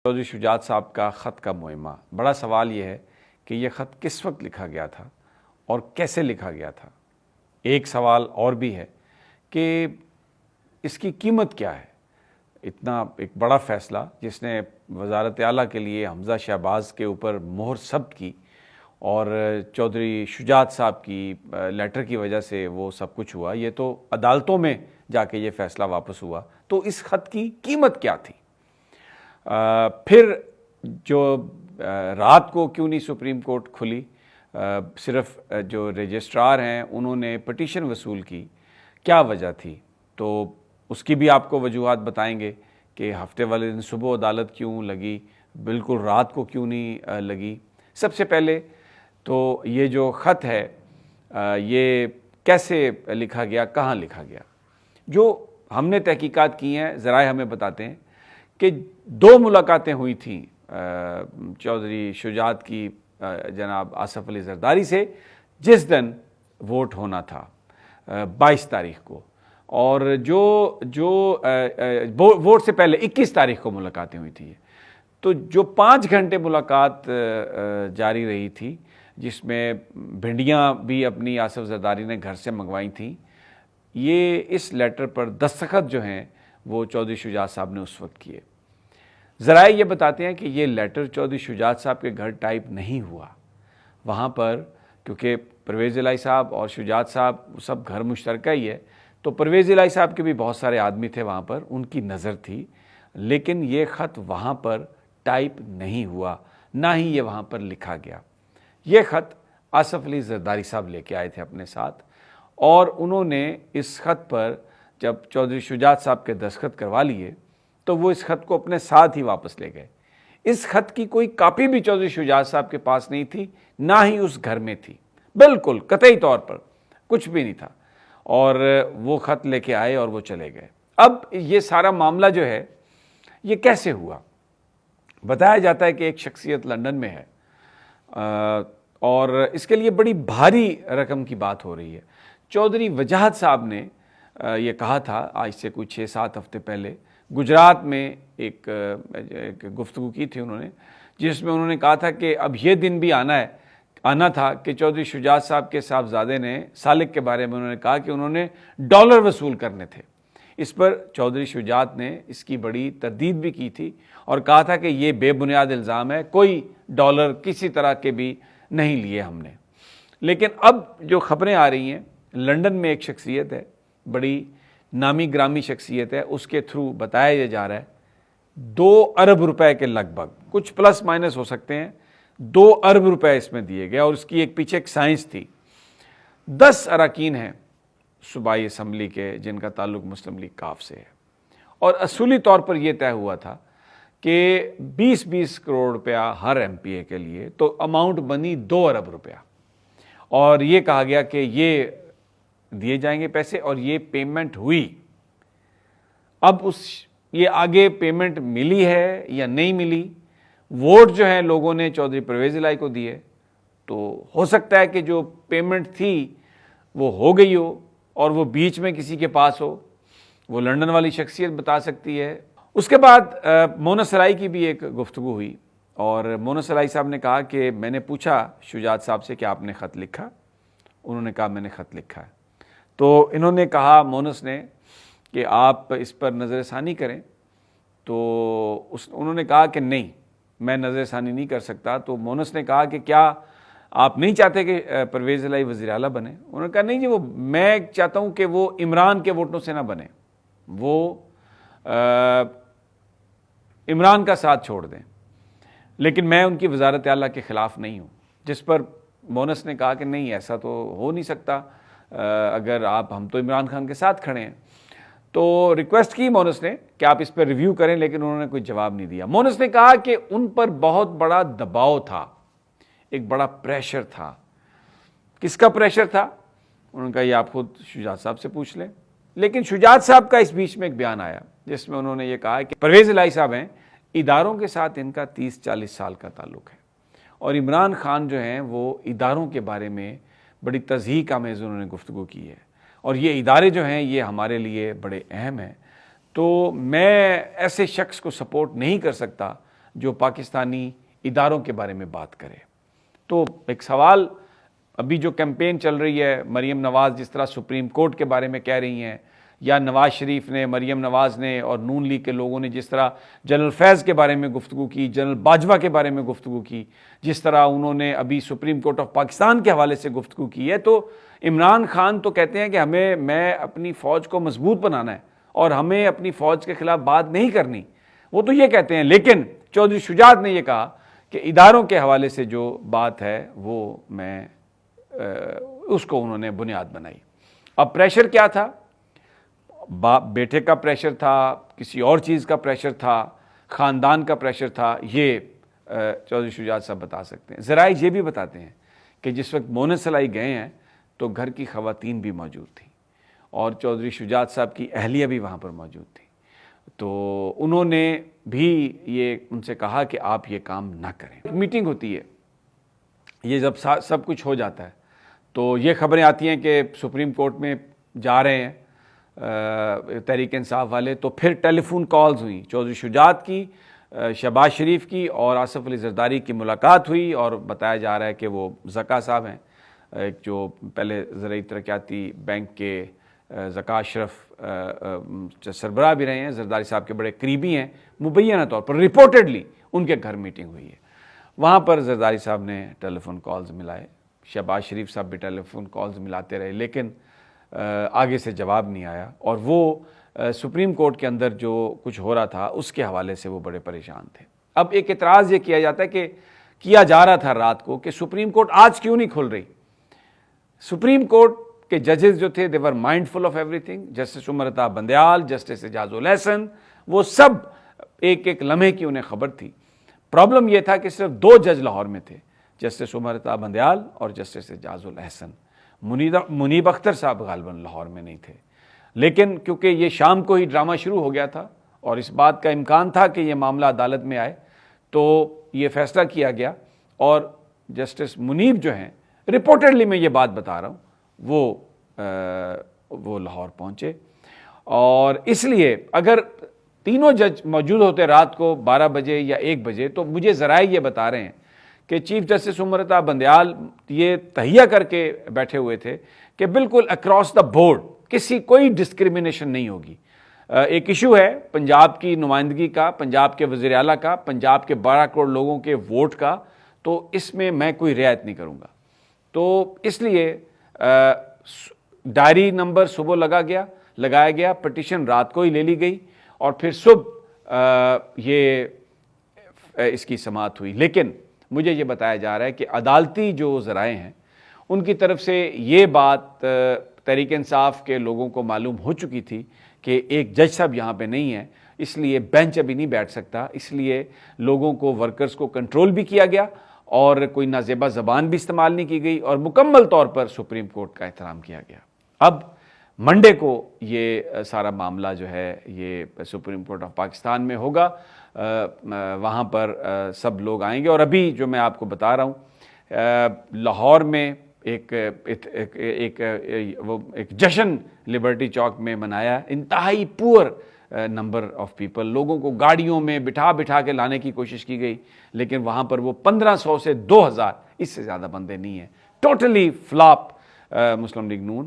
چودھری شجاعت صاحب کا خط کا معمہ، بڑا سوال یہ ہے کہ یہ خط کس وقت لکھا گیا تھا اور کیسے لکھا گیا تھا۔ ایک سوال اور بھی ہے کہ اس کی قیمت کیا ہے۔ اتنا ایک بڑا فیصلہ جس نے وزارت اعلیٰ کے لیے حمزہ شہباز کے اوپر مہر ثبت کی اور چودھری شجاعت صاحب کی لیٹر کی وجہ سے وہ سب کچھ ہوا، یہ تو عدالتوں میں جا کے یہ فیصلہ واپس ہوا، تو اس خط کی قیمت کیا تھی؟ پھر جو رات کو کیوں نہیں سپریم کورٹ کھلی، صرف جو رجسٹرار ہیں انہوں نے پٹیشن وصول کی، کیا وجہ تھی؟ تو اس کی بھی آپ کو وجوہات بتائیں گے کہ ہفتے والے دن صبح عدالت کیوں لگی، بالکل رات کو کیوں نہیں لگی۔ سب سے پہلے تو یہ جو خط ہے یہ کیسے لکھا گیا، کہاں لکھا گیا؟ جو ہم نے تحقیقات کی ہیں، ذرائع ہمیں بتاتے ہیں کہ 2 ملاقاتیں ہوئی تھیں چودھری شجاعت کی جناب آصف علی زرداری سے جس دن ووٹ ہونا تھا 22 تاریخ کو، اور جو ووٹ سے پہلے 21 تاریخ کو ملاقاتیں ہوئی تھیں۔ تو جو 5 گھنٹے ملاقات جاری رہی تھی، جس میں بھنڈیاں بھی اپنی آصف زرداری نے گھر سے منگوائی تھیں، یہ اس لیٹر پر دستخط جو ہیں وہ چودھری شجاعت صاحب نے اس وقت کیے۔ ذرائع یہ بتاتے ہیں کہ یہ لیٹر چودھری شجاعت صاحب کے گھر ٹائپ نہیں ہوا، وہاں پر کیونکہ پرویز الہی صاحب اور شجاعت صاحب سب گھر مشترکہ ہی ہے، تو پرویز الہی صاحب کے بھی بہت سارے آدمی تھے وہاں پر، ان کی نظر تھی، لیکن یہ خط وہاں پر ٹائپ نہیں ہوا، نہ ہی یہ وہاں پر لکھا گیا۔ یہ خط آصف علی زرداری صاحب لے کے آئے تھے اپنے ساتھ، اور انہوں نے اس خط پر جب چودھری شجاعت صاحب کے دستخط کروا لیے تو وہ اس خط کو اپنے ساتھ ہی واپس لے گئے۔ اس خط کی کوئی کاپی بھی چودھری شجاعت صاحب کے پاس نہیں تھی، نہ ہی اس گھر میں تھی، بالکل قطعی طور پر کچھ بھی نہیں تھا، اور وہ خط لے کے آئے اور وہ چلے گئے۔ اب یہ سارا معاملہ جو ہے یہ کیسے ہوا؟ بتایا جاتا ہے کہ ایک شخصیت لندن میں ہے اور اس کے لیے بڑی بھاری رقم کی بات ہو رہی ہے۔ چودھری وجاہت صاحب نے یہ کہا تھا آج سے کوئی 6-7 ہفتے پہلے، گجرات میں ایک گفتگو کی تھی انہوں نے، جس میں انہوں نے کہا تھا کہ اب یہ دن بھی آنا تھا کہ چودھری شجاعت صاحب کے صاحبزادے نے سالک کے بارے میں انہوں نے کہا کہ انہوں نے ڈالر وصول کرنے تھے۔ اس پر چودھری شجاعت نے اس کی بڑی تردید بھی کی تھی اور کہا تھا کہ یہ بے بنیاد الزام ہے، کوئی ڈالر کسی طرح کے بھی نہیں لیے ہم نے۔ لیکن اب جو خبریں آ رہی ہیں، لندن میں ایک شخصیت ہے، بڑی نامی گرامی شخصیت ہے، اس کے تھرو بتایا یہ جا رہا ہے 2 ارب روپے کے لگ بھگ، کچھ پلس مائنس ہو سکتے ہیں، 2 ارب روپے اس میں دیے گئے، اور اس کی ایک پیچھے ایک سائنس تھی۔ 10 اراکین ہیں صوبائی اسمبلی کے جن کا تعلق مسلم لیگ کاف سے ہے، اور اصولی طور پر یہ طے ہوا تھا کہ 20-20 کروڑ روپیہ ہر ایم پی اے کے لیے، تو اماؤنٹ بنی 2 ارب روپیہ، اور یہ کہا گیا کہ یہ دیے جائیں گے پیسے، اور یہ پیمنٹ ہوئی۔ اب یہ آگے پیمنٹ ملی ہے یا نہیں ملی، ووٹ جو ہیں لوگوں نے چودھری پرویز الہی کو دیے، تو ہو سکتا ہے کہ جو پیمنٹ تھی وہ ہو گئی ہو اور وہ بیچ میں کسی کے پاس ہو، وہ لندن والی شخصیت بتا سکتی ہے۔ اس کے بعد مونس الائی کی بھی ایک گفتگو ہوئی، اور مونس الائی صاحب نے کہا کہ میں نے پوچھا شجاعت صاحب سے کہ آپ نے خط لکھا؟ انہوں نے کہا میں نے خط لکھا ہے۔ تو انہوں نے کہا، مونس نے، کہ آپ اس پر نظر ثانی کریں، تو انہوں نے کہا کہ نہیں، میں نظر ثانی نہیں کر سکتا۔ تو مونس نے کہا کہ کیا آپ نہیں چاہتے کہ پرویز الہی وزیر اعلیٰ بنے؟ انہوں نے کہا نہیں جی، وہ میں چاہتا ہوں کہ وہ عمران کے ووٹوں سے نہ بنے، وہ عمران کا ساتھ چھوڑ دیں، لیکن میں ان کی وزارت اعلیٰ کے خلاف نہیں ہوں۔ جس پر مونس نے کہا کہ نہیں، ایسا تو ہو نہیں سکتا، اگر ہم تو عمران خان کے ساتھ کھڑے ہیں۔ تو ریکویسٹ کی مونس نے کہ آپ اس پر ریویو کریں، لیکن انہوں نے کوئی جواب نہیں دیا۔ مونس نے کہا کہ ان پر بہت بڑا دباؤ تھا، ایک بڑا پریشر تھا۔ کس کا پریشر تھا؟ انہوں نے کہا یہ آپ خود شجاعت صاحب سے پوچھ لیں۔ لیکن شجاعت صاحب کا اس بیچ میں ایک بیان آیا جس میں انہوں نے یہ کہا کہ پرویز الہی صاحب ہیں، اداروں کے ساتھ ان کا 30-40 سال کا تعلق ہے، اور عمران خان جو ہیں وہ اداروں کے بارے میں بڑی تضحیک آمیز انہوں نے گفتگو کی ہے، اور یہ ادارے جو ہیں یہ ہمارے لیے بڑے اہم ہیں، تو میں ایسے شخص کو سپورٹ نہیں کر سکتا جو پاکستانی اداروں کے بارے میں بات کرے۔ تو ایک سوال، ابھی جو کیمپین چل رہی ہے، مریم نواز جس طرح سپریم کورٹ کے بارے میں کہہ رہی ہیں، یا نواز شریف نے، مریم نواز نے اور نون لیگ کے لوگوں نے جس طرح جنرل فیض کے بارے میں گفتگو کی، جنرل باجوہ کے بارے میں گفتگو کی، جس طرح انہوں نے ابھی سپریم کورٹ آف پاکستان کے حوالے سے گفتگو کی ہے، تو عمران خان تو کہتے ہیں کہ میں اپنی فوج کو مضبوط بنانا ہے اور ہمیں اپنی فوج کے خلاف بات نہیں کرنی، وہ تو یہ کہتے ہیں۔ لیکن چودھری شجاعت نے یہ کہا کہ اداروں کے حوالے سے جو بات ہے وہ اس کو انہوں نے بنیاد بنائی۔ اب پریشر کیا تھا؟ بیٹے کا پریشر تھا، کسی اور چیز کا پریشر تھا، خاندان کا پریشر تھا، یہ چودھری شجاعت صاحب بتا سکتے ہیں۔ ذرائع یہ بھی بتاتے ہیں کہ جس وقت مونس سلائی گئے ہیں تو گھر کی خواتین بھی موجود تھیں اور چودھری شجاعت صاحب کی اہلیہ بھی وہاں پر موجود تھی، تو انہوں نے بھی یہ ان سے کہا کہ آپ یہ کام نہ کریں۔ میٹنگ ہوتی ہے، یہ جب سب کچھ ہو جاتا ہے تو یہ خبریں آتی ہیں کہ سپریم کورٹ میں جا رہے ہیں تحریک انصاف والے، تو پھر ٹیلی فون کالز ہوئیں، چودھری شجاعت کی، شہباز شریف کی اور آصف علی زرداری کی ملاقات ہوئی، اور بتایا جا رہا ہے کہ وہ ذکا صاحب ہیں، ایک جو پہلے زرعی ترقیاتی بینک کے ذکا اشرف سربراہ بھی رہے ہیں، زرداری صاحب کے بڑے قریبی ہیں، مبینہ طور پر ریپورٹڈلی ان کے گھر میٹنگ ہوئی ہے۔ وہاں پر زرداری صاحب نے ٹیلی فون کالز ملائے، شہباز شریف صاحب بھی ٹیلی فون کالز ملاتے رہے، لیکن آگے سے جواب نہیں آیا، اور وہ سپریم کورٹ کے اندر جو کچھ ہو رہا تھا اس کے حوالے سے وہ بڑے پریشان تھے۔ اب ایک اعتراض یہ کیا جاتا ہے کہ کیا جا رہا تھا رات کو کہ سپریم کورٹ آج کیوں نہیں کھل رہی؟ سپریم کورٹ کے ججز جو تھے، they were mindful of everything، justice Umar Ata Bandial, justice اعجاز الحسن، وہ سب ایک ایک لمحے کی انہیں خبر تھی۔ پرابلم یہ تھا کہ صرف 2 جج لاہور میں تھے، جسٹس عمر عطا بندیال اور جسٹس اعجاز الحسن۔ منیب اختر صاحب غالباً لاہور میں نہیں تھے، لیکن کیونکہ یہ شام کو ہی ڈرامہ شروع ہو گیا تھا اور اس بات کا امکان تھا کہ یہ معاملہ عدالت میں آئے، تو یہ فیصلہ کیا گیا، اور جسٹس منیب جو ہیں، رپورٹڈلی میں یہ بات بتا رہا ہوں، وہ لاہور پہنچے، اور اس لیے اگر تینوں جج موجود ہوتے رات کو 12 بجے یا 1 بجے، تو مجھے ذرائع یہ بتا رہے ہیں کہ چیف جسٹس عمر عطا بندیال یہ تہیہ کر کے بیٹھے ہوئے تھے کہ بالکل اکراس دا بورڈ کوئی ڈسکریمنیشن نہیں ہوگی۔ ایک ایشو ہے پنجاب کی نمائندگی کا، پنجاب کے وزیر اعلیٰ کا، پنجاب کے 12 کروڑ لوگوں کے ووٹ کا، تو اس میں کوئی رعایت نہیں کروں گا۔ تو اس لیے ڈائری نمبر صبح لگایا گیا، پٹیشن رات کو ہی لے لی گئی، اور پھر صبح یہ اس کی سماعت ہوئی۔ لیکن مجھے یہ بتایا جا رہا ہے کہ عدالتی جو ذرائع ہیں ان کی طرف سے یہ بات تحریک انصاف کے لوگوں کو معلوم ہو چکی تھی کہ ایک جج صاحب یہاں پہ نہیں ہے، اس لیے بینچ ابھی نہیں بیٹھ سکتا، اس لیے لوگوں کو، ورکرز کو کنٹرول بھی کیا گیا، اور کوئی نازیبا زبان بھی استعمال نہیں کی گئی، اور مکمل طور پر سپریم کورٹ کا احترام کیا گیا۔ اب منڈے کو یہ سارا معاملہ جو ہے یہ سپریم کورٹ آف پاکستان میں ہوگا، وہاں پر سب لوگ آئیں گے، اور ابھی جو میں آپ کو بتا رہا ہوں، لاہور میں ایک جشن لبرٹی چوک میں منایا، انتہائی پور نمبر آف پیپل، لوگوں کو گاڑیوں میں بٹھا کے لانے کی کوشش کی گئی، لیکن وہاں پر وہ 1500 سے 2000، اس سے زیادہ بندے نہیں ہیں۔ ٹوٹلی فلاپ مسلم لیگ نون۔